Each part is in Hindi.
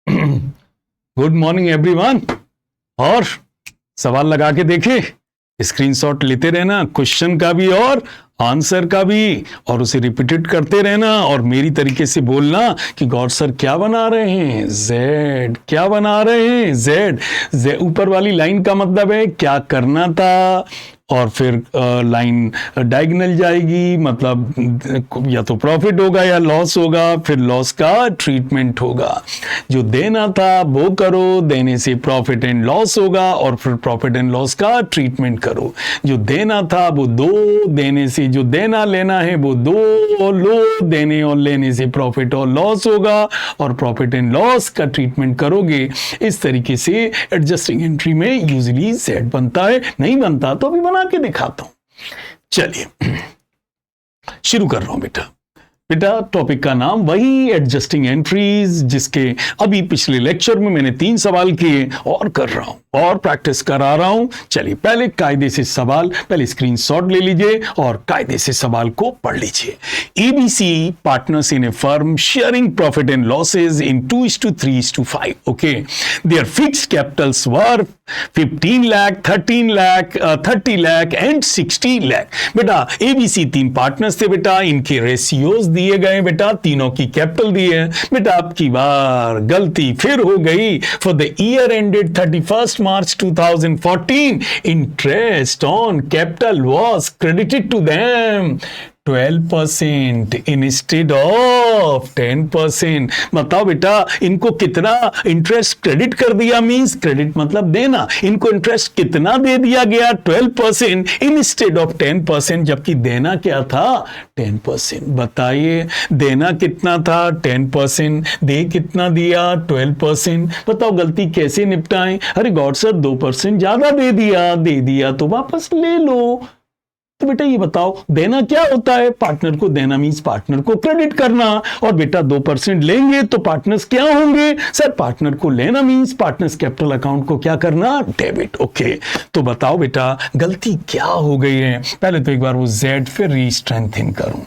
Good morning everyone. और सवाल लगा के देखे, स्क्रीनशॉट लेते रहना, क्वेश्चन का भी और आंसर का भी, और उसे रिपीटेड करते रहना और मेरी तरीके से बोलना कि गॉड सर क्या बना रहे हैं, जेड क्या बना रहे हैं, जेड ऊपर वाली लाइन का मतलब है क्या करना था, और फिर लाइन डायगोनल जाएगी, मतलब या तो प्रॉफिट होगा या लॉस होगा, फिर लॉस का ट्रीटमेंट होगा। जो देना था वो करो, देने से प्रॉफिट एंड लॉस होगा, और फिर प्रॉफिट एंड लॉस का ट्रीटमेंट करो। जो देना था वो दो, देने से जो देना लेना है वो दो, और लो, देने और लेने से प्रॉफिट और लॉस होगा, और प्रॉफिट एंड लॉस का ट्रीटमेंट करोगे। इस तरीके से एडजस्टिंग एंट्री में यूजुअली सेट बनता है, नहीं बनता तो भी बना के दिखाता हूं। चलिए शुरू कर रहा हूं बेटा टॉपिक का नाम वही एडजस्टिंग एंट्रीज, जिसके अभी पिछले लेक्चर में मैंने 3 सवाल किए और कर रहा हूं और प्रैक्टिस करा रहा हूं। चलिए पहले कायदे से सवाल, पहले स्क्रीनशॉट ले लीजिए और कायदे से सवाल को पढ़ लीजिए। ABC partners in a firm sharing profit and losses in 2:3:5। Okay, their fixed capitals were 15 lakh, 13 lakh, 30 lakh and 60 lakh. बेटा एबीसी 3 पार्टनर्स थे बेटा, इनके रेशियोज दिए गए बेटा, तीनों की कैपिटल दी है बेटा। अब की बार गलती फिर हो गई। For the year ended 31st March 2014, interest on capital was credited to them 12% instead of 10%। बताओ बेटा इनको कितना इंटरेस्ट क्रेडिट कर दिया, मींस क्रेडिट मतलब देना, इनको इंटरेस्ट कितना दे दिया गया 12% इंस्टेड ऑफ 10%, जबकि देना क्या था 10%। बताइए देना कितना था 10%, दे कितना दिया 12%। बताओ गलती कैसे निपटाएं। अरे गॉड सर 2% ज्यादा दे दिया तो वापस ले लो। तो बेटा ये बताओ देना क्या होता है, पार्टनर को देना मींस पार्टनर को क्रेडिट करना, और बेटा 2% लेंगे तो पार्टनर्स क्या होंगे सर, पार्टनर को लेना मींस पार्टनर्स कैपिटल अकाउंट को क्या करना, डेबिट। ओके, तो बताओ बेटा गलती क्या हो गई है। पहले तो एक बार वो जेड फिर रीस्ट्रेंथिंग करूं।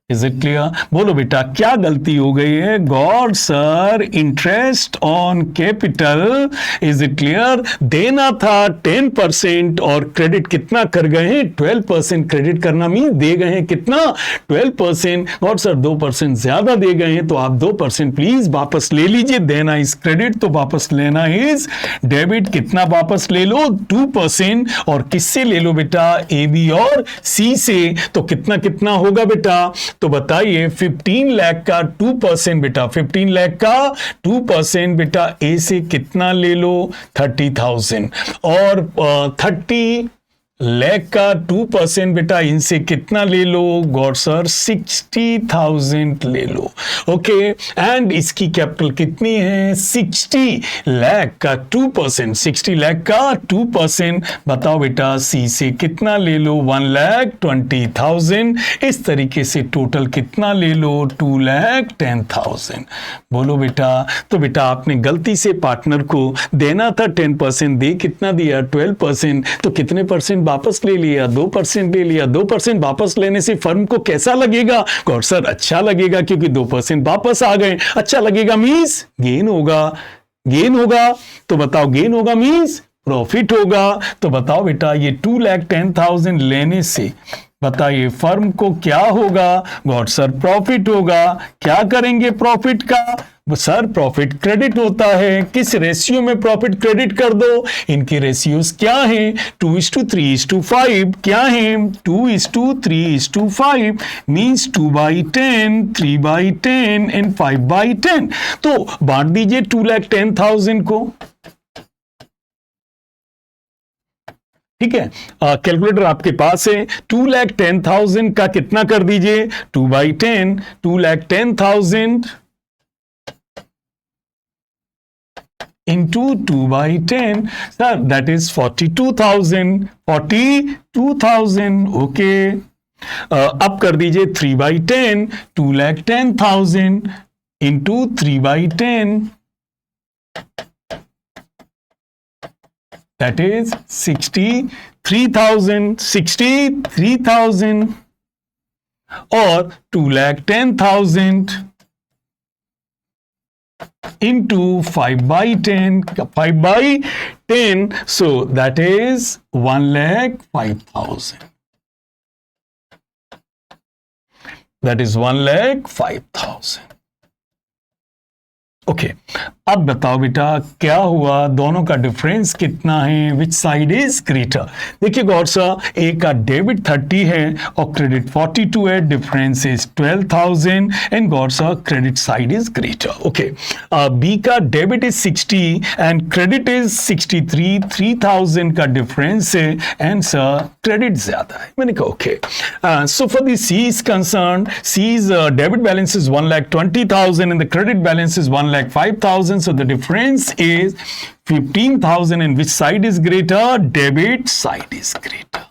Is it clear? बोलो बेटा क्या गलती हो गई है। God sir interest on capital, is it clear, देना था 10% और क्रेडिट कितना कर गए हैं 12%। क्रेडिट करना मीन दे गए हैं कितना 12%। गॉड सर 2% ज्यादा दे गए हैं, तो आप 2% प्लीज वापस ले लीजिए। देना इज क्रेडिट तो वापस लेना इज डेबिट। कितना वापस ले लो 2%, और किससे ले लो बेटा, ए बी और सी से। तो कितना कितना होगा बेटा, तो बताइए 15 लाख का 2% बेटा, 15 लाख का 2% बेटा, ए से कितना ले लो 30,000, और 30 लाख का 2% बेटा इनसे कितना ले लो गॉड सर 60,000 ले लो। ओके, एंड इसकी कैपिटल कितनी है 60 लाख का 2%, 60 लाख का 2%। बताओ बेटा सी से कितना ले लो 1,20,000। इस तरीके से टोटल कितना ले लो 2,10,000। बोलो बेटा, तो बेटा आपने गलती से पार्टनर को देना था 10%, दे कितना दिया 12%, तो कितने परसेंट वापस ले लिया 2% ले लिया। 2% वापस लेने से फर्म को कैसा लगेगा गॉड सर, अच्छा लगेगा क्योंकि 2% वापस आ गए। अच्छा लगेगा मींस गेन होगा, गेन होगा। तो बताओ गेन होगा मींस प्रॉफिट होगा। तो बताओ बेटा ये 2,10,000 लेने से बताइए फर्म को क्या होगा गॉड सर, प्रॉफिट होगा। क्या करेंगे प्रॉफिट का सर, प्रॉफिट क्रेडिट होता है। किस रेशियो में प्रॉफिट क्रेडिट कर दो, इनके रेशियोज क्या हैं 2:3:5 क्या हैं 2:3:5 मींस 2/10, 3/10 एंड 5/10। तो बांट दीजिए 2,10,000 को। ठीक है, कैलकुलेटर आपके पास है। 2,10,000 का कितना कर दीजिए 2/10, 2,10,000 into 2/10, sir, that is 42,000, 42,000। Okay, अब कर दीजिए 3/10, 2,10,000 into 3/10, that is 63,000, 63,000 और 2,10,000 into 5/10, 5/10, so that is 1,05,000. That is 1,05,000. Okay अब बताओ बेटा क्या हुआ, दोनों का डिफरेंस कितना है, विच साइड इज ग्रेटर। देखिए गौर सा, ए का डेबिट 30 है और क्रेडिट 42 है, डिफरेंस इज 12,000 एंड गौर सा credit side is greater. Okay B का debit is 60 and credit is 63, 3,000 का डिफरेंस है एंड सर क्रेडिट ज्यादा है। मैंने कहा okay, so for the C is concern, C is debit balance is 1,20,000 and the credit balance is 1,05,000. So the difference is 15,000 and which side is greater? Debit side is greater.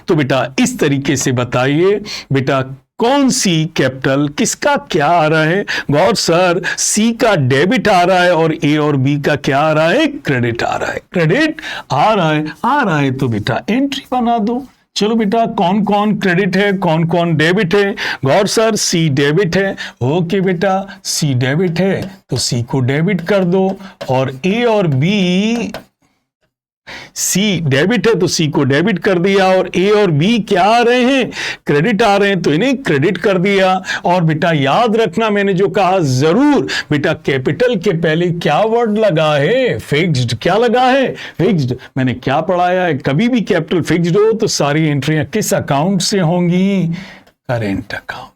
तो बेटा इस तरीके से बताइए बेटा कौन सी कैपिटल किसका क्या आ रहा है। गौर सर, सी का डेबिट आ रहा है और ए और बी का क्या आ रहा है? क्रेडिट आ रहा है। क्रेडिट आ रहा है तो बेटा एंट्री बना दो। चलो बेटा कौन कौन क्रेडिट है, कौन कौन डेबिट है। गौर सर, सी डेबिट है। ओके बेटा, सी डेबिट है तो सी को डेबिट कर दो और ए और बी, सी डेबिट है तो सी को डेबिट कर दिया और ए और बी क्या आ रहे हैं? क्रेडिट आ रहे हैं तो इन्हें क्रेडिट कर दिया। और बेटा याद रखना मैंने जो कहा जरूर बेटा, कैपिटल के पहले क्या वर्ड लगा है? फिक्स्ड। क्या लगा है? फिक्स्ड। मैंने क्या पढ़ाया है? कभी भी कैपिटल फिक्स्ड हो तो सारी एंट्रियां किस अकाउंट से होंगी? Current account.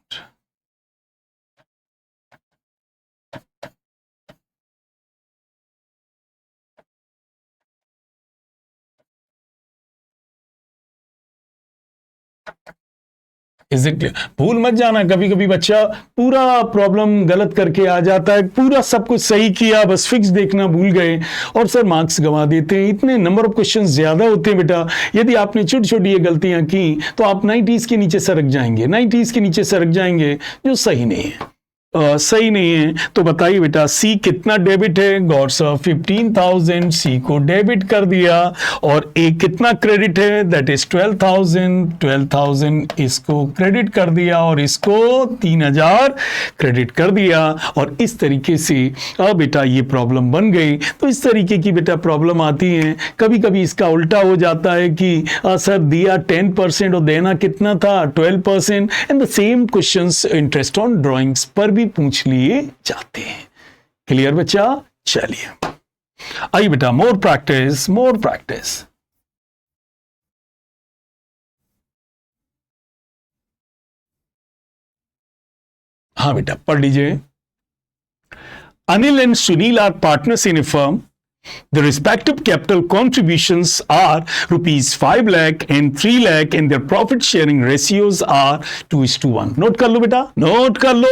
भूल मत जाना, कभी कभी बच्चा पूरा प्रॉब्लम गलत करके आ जाता है, पूरा सब कुछ सही किया बस फिक्स देखना भूल गए और सर मार्क्स गंवा देते हैं। इतने नंबर ऑफ क्वेश्चंस ज्यादा होते हैं बेटा, यदि आपने छोटी छोटी ये गलतियां की तो आप 90s के नीचे सरक जाएंगे, 90s के नीचे सरक जाएंगे, जो सही नहीं है। सही नहीं है तो बताइए बेटा सी कितना डेबिट है? गौर से 15,000 सी को डेबिट कर दिया और ए कितना क्रेडिट है? दैट इज 12,000, 12,000 इसको क्रेडिट कर दिया और इसको 3,000 क्रेडिट कर दिया। और इस तरीके से अब बेटा ये प्रॉब्लम बन गई। तो इस तरीके की बेटा प्रॉब्लम आती है, कभी कभी इसका उल्टा हो जाता है कि सर दिया 10% और देना कितना था? 12%। And the same questions interest on drawings पर भी पूछ लिए जाते हैं। क्लियर बच्चा? चलिए आइए बेटा, मोर प्रैक्टिस, मोर प्रैक्टिस। हाँ बेटा पढ़ लीजिए। Anil and Sunil are partners in a firm. The respective capital contributions are rupees 5 lakh and 3 lakh and their profit sharing ratios are 2:1. Note कर लो बेटा, नोट कर लो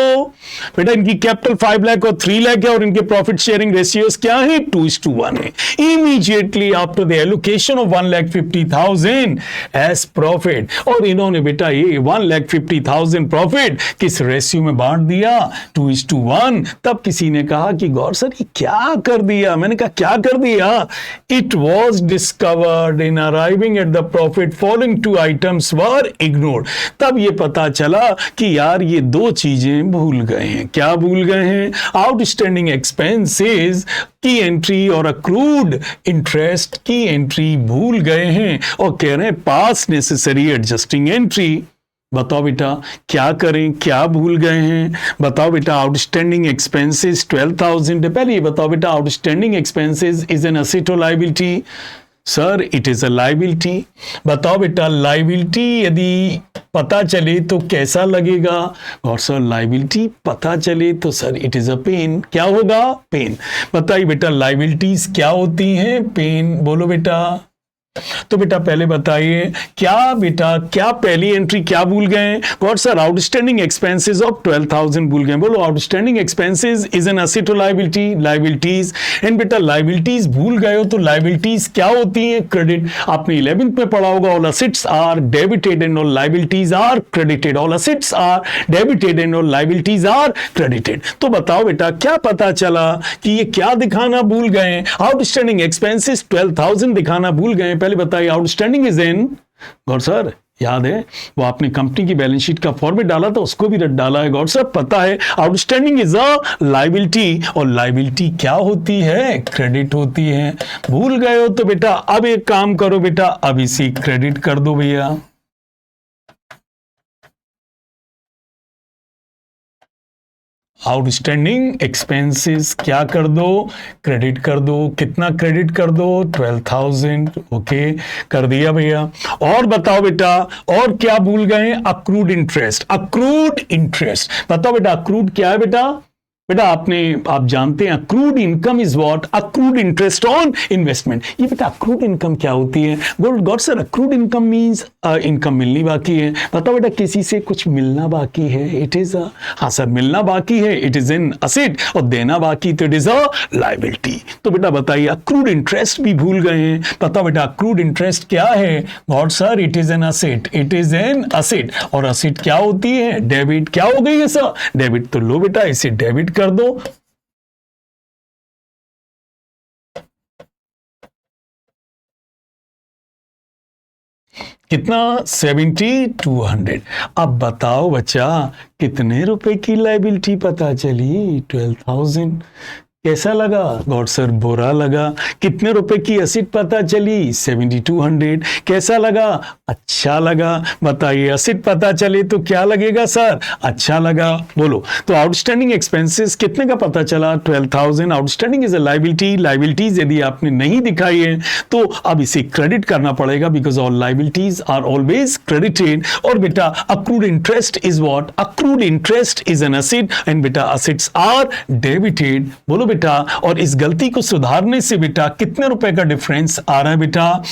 बेटा, इनकी कैपिटल 5 लाख और 3 लाख है और इनके प्रॉफिट शेयरिंग रेशियोज क्या है? 2:1 है। Immediately after the allocation of 1,50,000 as profit, और इन्होंने बेटा ये 1,50,000 प्रॉफिट किस रेशियो में बांट दिया? 2:1। तब किसी ने कहा कि गौर सर ये क्या कर दिया? मैंने कहा क्या कर दिया? It was discovered in arriving at the profit following two items were ignored. तब ये पता चला कि यार ये दो चीजें भूल गए हैं। क्या भूल गए हैं? आउटस्टैंडिंग एक्सपेंसेस की एंट्री और अक्रूड इंटरेस्ट की एंट्री भूल गए हैं और कह रहे हैं पास नेसेसरी एडजस्टिंग एंट्री। बताओ बेटा क्या करें, क्या भूल गए हैं? बताओ बेटा आउटस्टैंडिंग एक्सपेंसेस 12,000 है। पहले ये बताओ बेटा outstanding expenses is an asset और liability? Sir it is a liability. बताओ बेटा लायबिलिटी यदि पता चले तो कैसा लगेगा? और सर लायबिलिटी पता चले तो sir it is a pain. क्या होगा? पेन। बताइए बेटा लायबिलिटीज क्या होती हैं? पेन। बोलो बेटा। तो बेटा पहले बताइए क्या पहली एंट्री क्या भूल गए? God sir outstanding expenses of 12,000 भूल गए। बोलो outstanding expenses is an asset और लायबिलिटी? लायबिलिटीज। एंड बेटा लायबिलिटीज भूल गए हो तो लायबिलिटीज क्या होती हैं? क्रेडिट। आपने 11th में पढ़ा होगा all assets are debited and all liabilities are credited. All assets are debited and all liabilities are credited. तो बताओ बेटा क्या पता चला कि ये क्या दिखाना भूल गए? आउटस्टैंडिंग एक्सपेंसेस 12,000 दिखाना भूल गए। पहले बताइए outstanding is in, Gaur sir याद है वो आपने कंपनी की बैलेंस शीट का फॉर्मेट डाला था, उसको भी रट डाला है। गॉड सब पता है आउटस्टैंडिंग इज अ लायबिलिटी, और लायबिलिटी क्या होती है? क्रेडिट होती है। भूल गए हो तो बेटा अब एक काम करो बेटा, अब इसी क्रेडिट कर दो भैया। आउटस्टैंडिंग एक्सपेंसेस क्या कर दो? क्रेडिट कर दो। कितना क्रेडिट कर दो? 12,000। ओके, कर दिया भैया। और बताओ बेटा, और क्या भूल गए? Accrued interest. अक्रूड इंटरेस्ट बताओ बेटा, अक्रूड क्या है बेटा? बेटा आप जानते हैं accrued income is what? Accrued interest on investment. ये बेटा अक्रूड इनकम क्या होती है? God sir accrued income means income मिलनी बाकी है। बताओ बेटा किसी से कुछ मिलना बाकी है, इट इज अ, हाँ सर मिलना बाकी है, इट इज एन असेट, और देना बाकी तो इट इज अ लायबिलिटी। तो बेटा बताइए अक्रूड इंटरेस्ट भी भूल गए हैं। बताओ बेटा अक्रूड इंटरेस्ट क्या है? God sir it is an asset, it is an asset. और असेट क्या होती है? डेबिट। क्या हो गई है सर? डेबिट। तो लो बेटा इसे डेबिट कर दो। कितना? 7200। अब बताओ बच्चा कितने रुपए की लायबिलिटी पता चली? 12,000। कैसा लगा? गॉड सर बुरा लगा। कितने रुपए की असेट पता चली? 7200। कैसा लगा? अच्छा लगा। बताइए असेट पता चले तो क्या लगेगा सर? अच्छा लगा। बोलो। तो आउटस्टैंडिंग एक्सपेंसेस कितने का पता चला? 12,000। Outstanding is a liability. Liabilities यदि आपने नहीं दिखाई है तो अब इसे क्रेडिट करना पड़ेगा, because all liabilities are always credited. और बेटा accrued interest is what? Accrued interest is an asset, and बेटा असेट्स आर डेबिटेड। बोलो बेटा। और इस गलती को सुधारने से बेटा कितने रुपए का डिफरेंस आ रहा है बेटा?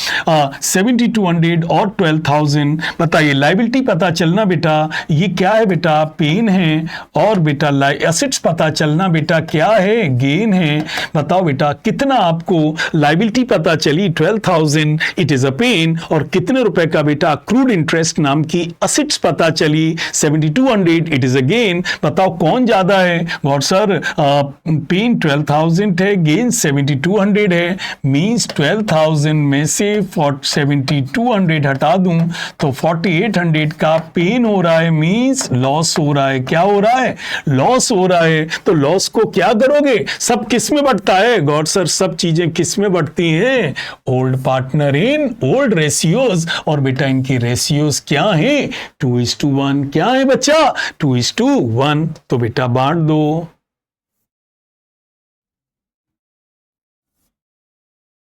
7200 और 12,000। बताइए लायबिलिटी पता चलना बेटा ये क्या है बेटा? पेन है। और बेटा एसेट्स पता चलना बेटा क्या है? गेन है। बताओ बेटा कितना आपको लायबिलिटी पता चली? 12,000, इट इज अ पेन। और कितने रुपए का बेटा अक्रूड इंटरेस्ट नाम की असेट्स पता चली? 7200, इट इज अ गेन। बताओ कौन ज्यादा है? गॉड सर पेन 12,000 है, गेन 7200 है। मींस 12,000 में से 7200 हटा दूं तो 4800 का पेन हो रहा है, मींस लॉस हो रहा है। क्या हो रहा है? लॉस हो रहा है। तो लॉस को क्या करोगे? सब किस में बढ़ता है? गॉड सर सब चीजें किस में बढ़ती हैं? Old partner in old ratios. और बेटा इनकी रेशियोज क्या है? 2:1। क्या है बच्चा? 2:1। तो बेटा बांट दो।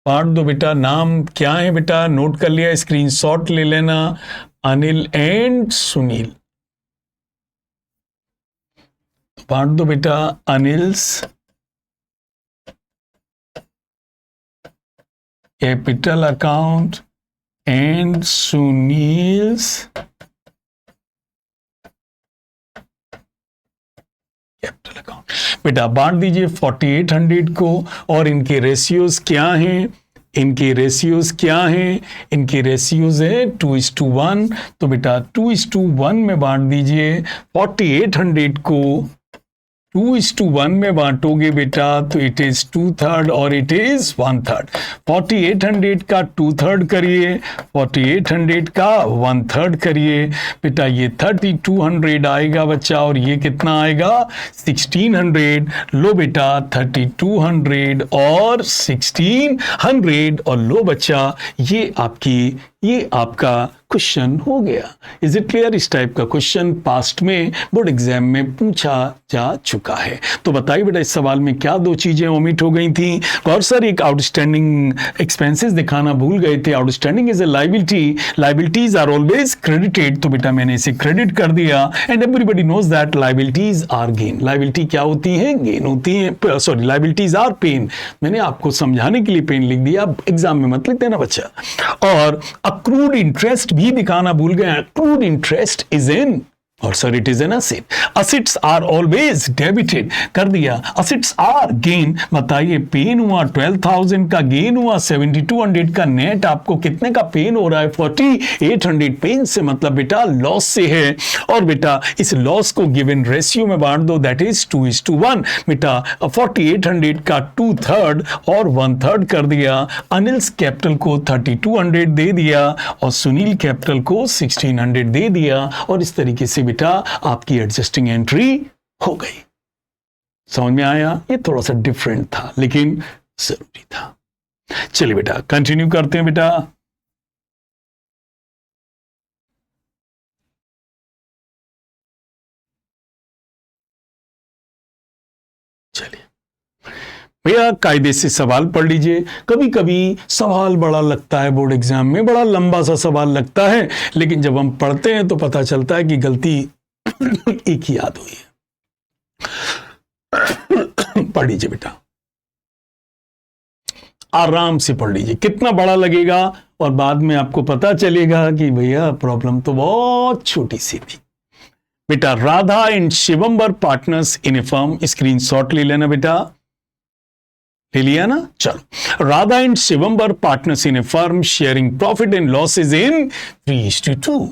बांट दो बेटा। नाम क्या है बेटा? नोट कर लिया, स्क्रीनशॉट ले लेना। अनिल एंड सुनील। बांट दो बेटा। Anil's capital account and Sunil's capital account. बेटा बांट दीजिए 4800 को। और इनके रेशियोज क्या हैं? इनके रेशियोज क्या हैं? इनके रेशियोज है 2:1। तो बेटा 2:1 में बांट दीजिए। 4800 को 2:1 में बांटोगे बेटा तो इट इज 2/3 और इट इज 1/3। 4800 का 2/3 करिए, 4800 का 1/3 करिए बेटा। ये 3200 आएगा बच्चा, और ये कितना आएगा? 1600। लो बेटा 3200 और 1600, और लो बच्चा ये आपका क्वेश्चन हो गया। Is it clear? इस टाइप का क्वेश्चन पास्ट में बोर्ड एग्जाम में पूछा जा चुका है। तो बताइए बेटा इस सवाल में क्या दो चीजें ओमिट हो गई थी? और सर एक आउटस्टैंडिंग एक्सपेंसेस दिखाना भूल गए थे। Outstanding is a liability, liabilities are always credited. तो बेटा मैंने इसे क्रेडिट कर दिया। And everybody knows that liabilities are gain. Liability क्या होती है? गेन होती है। Sorry, liabilities are pain. मैंने आपको समझाने के लिए पेन लिख दिया, अब एग्जाम में मत लिख देना बच्चा। और अक्रूड इंटरेस्ट भी दिखाना भूल गए। अक्रूड इंटरेस्ट इज इन और sir it is an asset, assets are always debited, कर दिया। असेट्स आर गेन, बताइए पेन हुआ 12,000 का, गेन हुआ 7,200 का, नेट आपको कितने का पेन हो रहा है 4,800। पेन से मतलब बेटा लॉस से है, और बेटा इस लॉस को गिवन रेशियो में बांट दो, दैट इज 2:1। बेटा 4,800 का 2/3 और 1/3 कर दिया। अनिल्स कैपिटल को 3,200 दे दिया और सुनील कैपिटल को 1,600 दे दिया, और इस तरीके से बेटा आपकी एडजस्टिंग एंट्री हो गई। समझ में आया? ये थोड़ा सा डिफरेंट था लेकिन जरूरी था। चलिए बेटा कंटिन्यू करते हैं बेटा। चलिए भैया कायदे से सवाल पढ़ लीजिए। कभी कभी सवाल बड़ा लगता है, बोर्ड एग्जाम में बड़ा लंबा सा सवाल लगता है, लेकिन जब हम पढ़ते हैं तो पता चलता है कि गलती एक ही याद हुई है। पढ़ लीजिए बेटा, आराम से पढ़ लीजिए, कितना बड़ा लगेगा और बाद में आपको पता चलेगा कि भैया प्रॉब्लम तो बहुत छोटी सी थी। बेटा Radha and Shivam were partners in a firm, screenshot ले लेना बेटा, ले लिया ना? चलो, Radha and Shivam were partners in a firm sharing profit and losses in 3:2।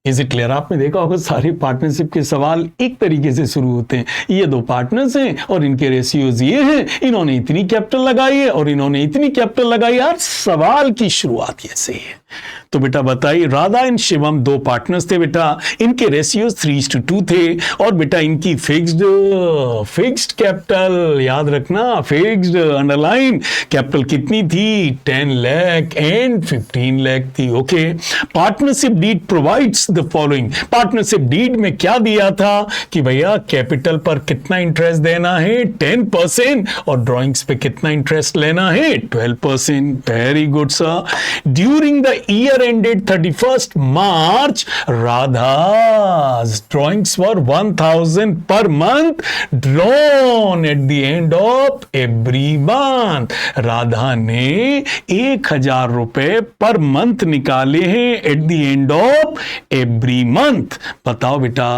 Is it clear? आपने देखा होगा सारे पार्टनरशिप के सवाल एक तरीके से शुरू होते हैं, ये दो पार्टनर्स हैं और इनके रेशियोज ये हैं, इन्होंने इतनी कैपिटल लगाई है और इन्होंने इतनी कैपिटल लगाई। यार सवाल की शुरुआत ऐसे है। तो बेटा बताइए, राधा एंड शिवम दो पार्टनर्स थे बेटा, इनके रेशियोज 3:2 थे, और बेटा इनकी फिक्स्ड कैपिटल, याद रखना फिक्स्ड, अंडरलाइन, कैपिटल कितनी थी? 10 लाख एंड 15 लाख थी। Okay, partnership deed provides the following. Partnership deed में क्या दिया था कि भैया कैपिटल पर कितना इंटरेस्ट देना है? 10%, और ड्रॉइंग्स पे कितना इंटरेस्ट लेना है? 12%। Very good sir. During the year ended 31st March, Radha's drawings were 1,000 per month drawn at the end of every month. Radha ने 1,000 रुपए पर मंथ निकाले हैं at the end of every month. बताओ बेटा,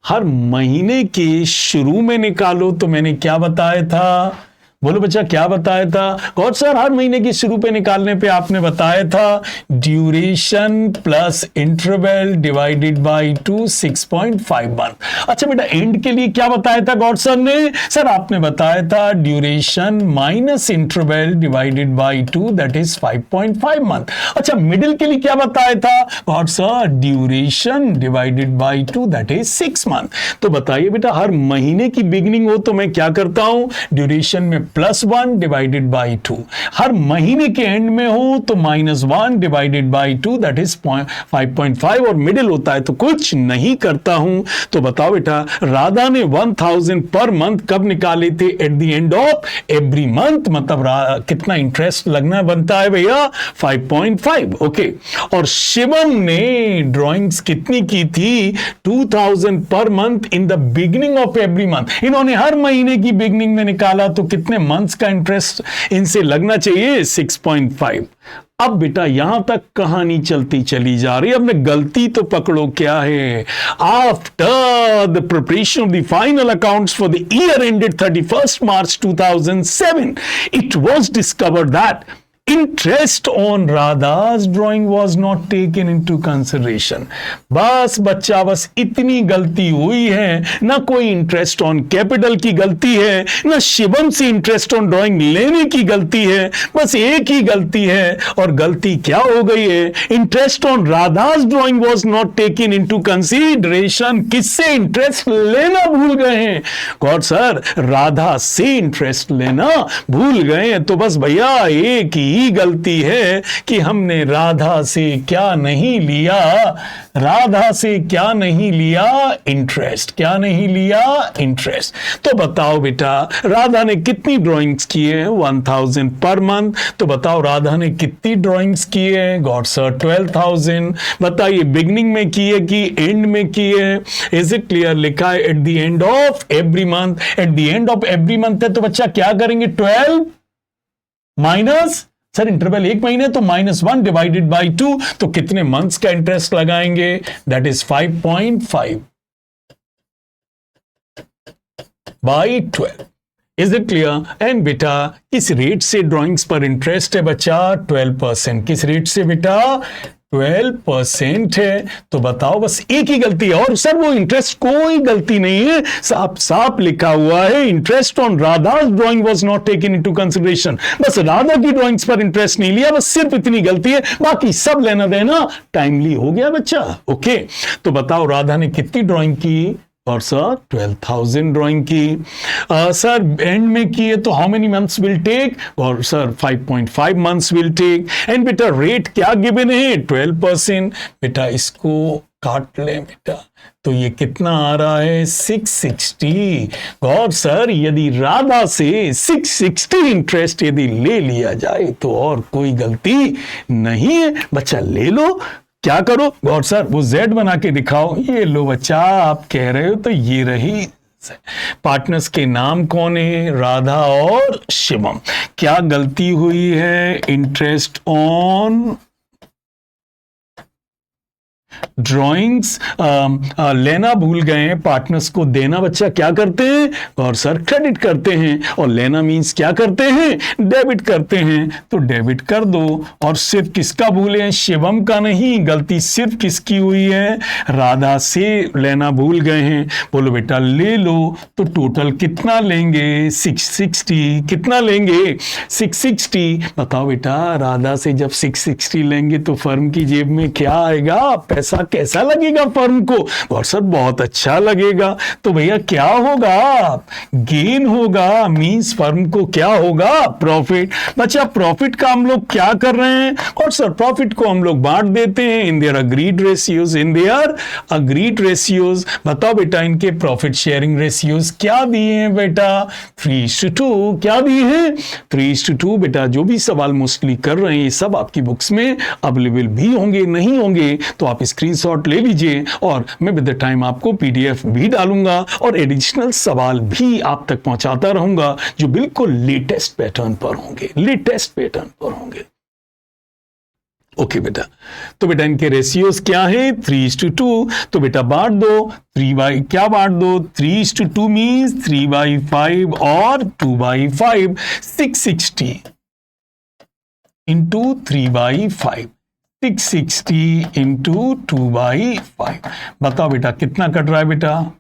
हर महीने के शुरू में निकालो। तो मैंने क्या बताया था? बोलो बच्चा, क्या बताया था? गॉड सर, हर महीने की शुरू पे निकालने पे आपने बताया था duration plus interval divided by 2, 6.5 month. अच्छा बेटा, एंड के लिए क्या बताया था गॉड सर ने? सर आपने बताया था duration minus interval divided by 2, that is 5.5 month. अच्छा, मिडिल के लिए क्या बताया था God sir? Duration divided by 2, that is 6 month. तो बताइए बेटा, हर महीने की बिगनिंग हो तो मैं क्या करता हूं? ड्यूरेशन में +1 डिवाइडेड बाई 2। हर महीने के एंड में हो तो -1 डिवाइडेड बाई 2, दैट इज 5.5, और मिडिल होता है तो कुछ नहीं करता हूं। तो बताओ बेटा, राधा ने 1,000 पर मंथ कब निकाले थे? At the end of every month. मतलब कितना इंटरेस्ट लगना बनता है भैया? 5.5। ओके, और शिवम ने ड्रॉइंग्स कितनी की थी? 2,000 per month in the beginning of every month. इन्होंने हर महीने की बिगिनिंग में निकाला, तो कितने मंथ्स का इंटरेस्ट इनसे लगना चाहिए? 6.5। अब बेटा यहां तक कहानी चलती चली जा रही है। अब मैं गलती तो पकड़ो क्या है। After the preparation of the final accounts for the year ended 31st March 2007, it was discovered that interest on Radha's drawing was not taken into consideration. बस बच्चा, बस इतनी गलती हुई है। ना कोई इंटरेस्ट ऑन कैपिटल की गलती है, ना शिवम से इंटरेस्ट ऑन ड्राइंग लेने की गलती है, बस एक ही गलती है। और गलती क्या हो गई है? Interest on Radha's drawing was not taken into consideration. किससे इंटरेस्ट लेना भूल गए हैं? गॉड सर, राधा से इंटरेस्ट लेना भूल गए हैं। तो बस भैया एक ही गलती है कि हमने राधा से क्या नहीं लिया? राधा से क्या नहीं लिया? इंटरेस्ट। क्या नहीं लिया? इंटरेस्ट। तो बताओ बेटा, राधा ने कितनी ड्राइंग्स की है? 1,000 पर मंथ। तो बताओ राधा ने कितनी ड्राइंग्स की है? God sir 12,000। बताइए बिगिनिंग में की है कि एंड में की है? Is it clear? लिखा है at the end of every month. At the end of every month है तो बच्चा क्या करेंगे? 12 माइनस, सर इंटरवल एक महीने तो -1 डिवाइडेड बाई 2, तो कितने मंथ्स का इंटरेस्ट लगाएंगे? That is 5.5। By 12। Is it clear? And बेटा किस रेट से ड्राइंग्स पर इंटरेस्ट है बच्चा? 12%। किस रेट से बेटा? 12% है। तो बताओ, बस एक ही गलती है, और सर वो इंटरेस्ट कोई गलती नहीं है, साफ साफ लिखा हुआ है, interest on Radha drawing was not taken into consideration. बस राधा की ड्राइंग्स पर इंटरेस्ट नहीं लिया, बस सिर्फ इतनी गलती है, बाकी सब लेना देना टाइमली हो गया बच्चा। ओके, तो बताओ राधा ने कितनी ड्राइंग की? और सर 12,000 ड्राइंग की। सर एंड में किए तो how many months will take? और sir 5.5 months will take. And बेटा रेट क्या गिवन है? 12%। बेटा इसको काट लें बेटा, तो ये कितना आ रहा है? 660। और सर यदि राधा से 660 इंटरेस्ट यदि ले लिया जाए तो और कोई गलती नहीं है बच्चा, ले लो। क्या करो? और सर वो जेड बना के दिखाओ। ये लो बच्चा, आप कह रहे हो तो ये रही। पार्टनर्स के नाम कौन है? राधा और शिवम। क्या गलती हुई है? इंटरेस्ट ऑन ड्राइंग्स लेना भूल गए हैं, पार्टनर्स को देना बच्चा क्या करते हैं? और सर क्रेडिट करते हैं। और लेना मींस क्या करते हैं? डेबिट करते हैं। तो डेबिट कर दो। और सिर्फ किसका भूले हैं? शिवम का नहीं, गलती सिर्फ किसकी हुई है? राधा से लेना भूल गए हैं। बोलो बेटा ले लो। तो टोटल कितना लेंगे? 660। कितना लेंगे? 660। बताओ बेटा, राधा से जब 660 लेंगे तो फर्म की जेब में क्या आएगा? पैसा। कैसा लगेगा फर्म को? और सर बहुत अच्छा लगेगा। तो भैया क्या होगा? गेन होगा। मींस फर्म को क्या होगा? प्रॉफिट। बच्चा प्रॉफिट का हम लोग क्या कर रहे हैं? और सर प्रॉफिट को हम लोग बांट देते हैं in their agreed ratios. In their agreed ratios. बताओ बेटा इनके प्रॉफिट शेयरिंग रेशियोज क्या दिए हैं बेटा? 3:2। क्या दिए हैं? 3:2। बेटा जो भी सवाल मोस्टली कर रहे हैं ये सब आपकी बुक्स में अवेलेबल भी होंगे, नहीं होंगे तो आप स्क्रीनशॉट ले लीजिए, और मैं विद द टाइम आपको पीडीएफ भी डालूंगा और एडिशनल सवाल भी आप तक पहुंचाता रहूंगा जो बिल्कुल लेटेस्ट पैटर्न पर होंगे, लेटेस्ट पैटर्न पर होंगे। ओके बेटा, तो बेटा इनके रेशियोज क्या है? 3:2। तो बेटा बांट दो 3 क्या बांट दो? 3:2 मीन्स 3/5 और 2/5। 660 इंटू 3/5। 660 इंटू 2/5। बताओ बेटा कितना कट रहा है बेटा?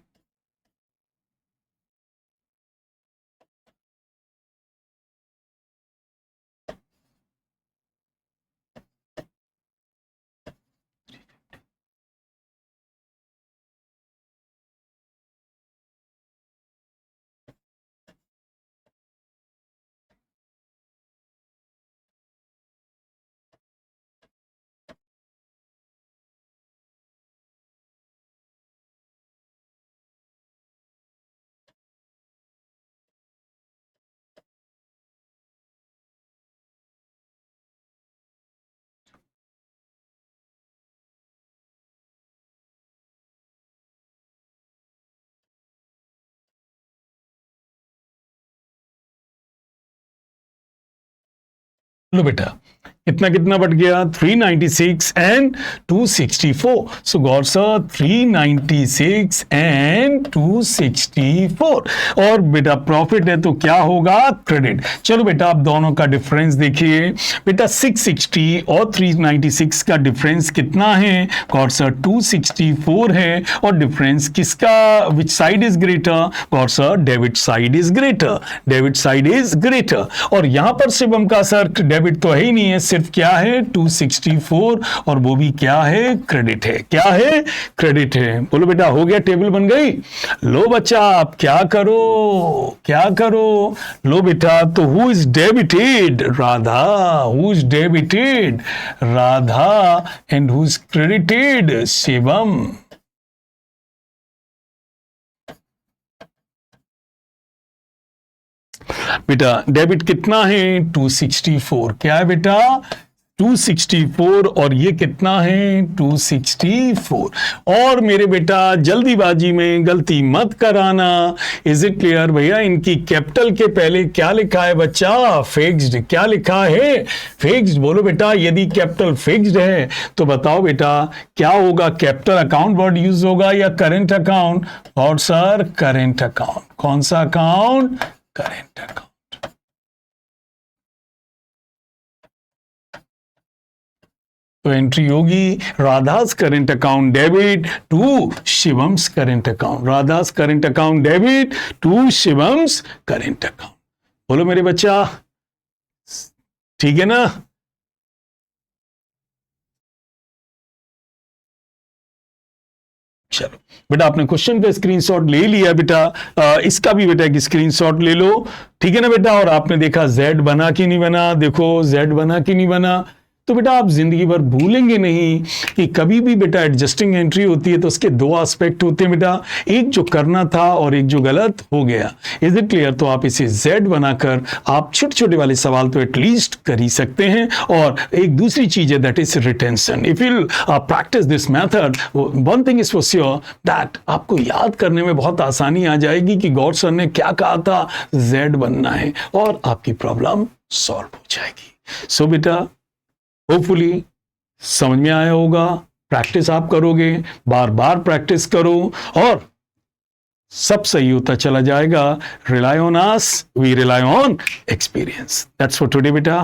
लो बेटा कितना कितना बढ़ गया? 396 and 264। So Gaur sir 396 and 264। और बेटा प्रॉफिट है तो क्या होगा? क्रेडिट। चलो बेटा आप दोनों का डिफरेंस देखिए। बेटा 660 और 396 का डिफरेंस कितना है? गौर सर 264 है। और डिफरेंस किसका? Which side is greater? Gaur sir debit side is greater. Debit side is greater. और यहां पर शिवम का सर डेबिट तो है ही नहीं है, सिर्फ क्या है? 264, और वो भी क्या है? क्रेडिट है। क्या है? क्रेडिट है। बोलो बेटा हो गया, टेबल बन गई। लो बच्चा आप क्या करो? क्या करो? लो बेटा, तो who is debited? Radha. Who is debited? Radha. And who is credited? Shivam. बेटा डेबिट कितना है? 264। क्या है बेटा? 264 और ये कितना है 264। और मेरे बेटा जल्दीबाजी में गलती मत कराना। इज इट क्लियर भैया? इनकी कैपिटल के पहले क्या लिखा है बच्चा? फिक्स्ड। क्या लिखा है? फिक्स्ड। बोलो बेटा, यदि कैपिटल फिक्स्ड है तो बताओ बेटा क्या होगा? कैपिटल अकाउंट वर्ड यूज होगा या करेंट अकाउंट? और सर करेंट अकाउंट। कौन सा अकाउंट? Current account. तो एंट्री होगी Radha's current account debit to Shivam's current account. Radha's current account debit to Shivam's current account. बोलो मेरे बच्चा, ठीक है ना? चलो बेटा, आपने क्वेश्चन का स्क्रीनशॉट ले लिया बेटा, इसका भी बेटा एक स्क्रीनशॉट ले लो, ठीक है ना बेटा? और आपने देखा जेड बना कि नहीं बना? देखो जेड बना कि नहीं बना? तो बेटा आप जिंदगी भर भूलेंगे नहीं कि कभी भी बेटा एडजस्टिंग एंट्री होती है तो उसके दो एस्पेक्ट होते हैं बेटा, एक जो करना था और एक जो गलत हो गया। Is it clear? तो आप इसे जेड बनाकर आप छोटे छोटे वाले सवाल तो एटलीस्ट कर ही सकते हैं। और एक दूसरी चीज है that is retention. If you practice this method, one thing is for sure that आपको याद करने में बहुत आसानी आ जाएगी कि गौर सर ने क्या कहा था, जेड बनना है, और आपकी प्रॉब्लम सॉल्व हो जाएगी। सो बेटा होपफुली समझ में आया होगा। प्रैक्टिस आप करोगे, बार बार प्रैक्टिस करो और सब सही होता चला जाएगा। Rely on us, we rely on experience. That's for today बेटा।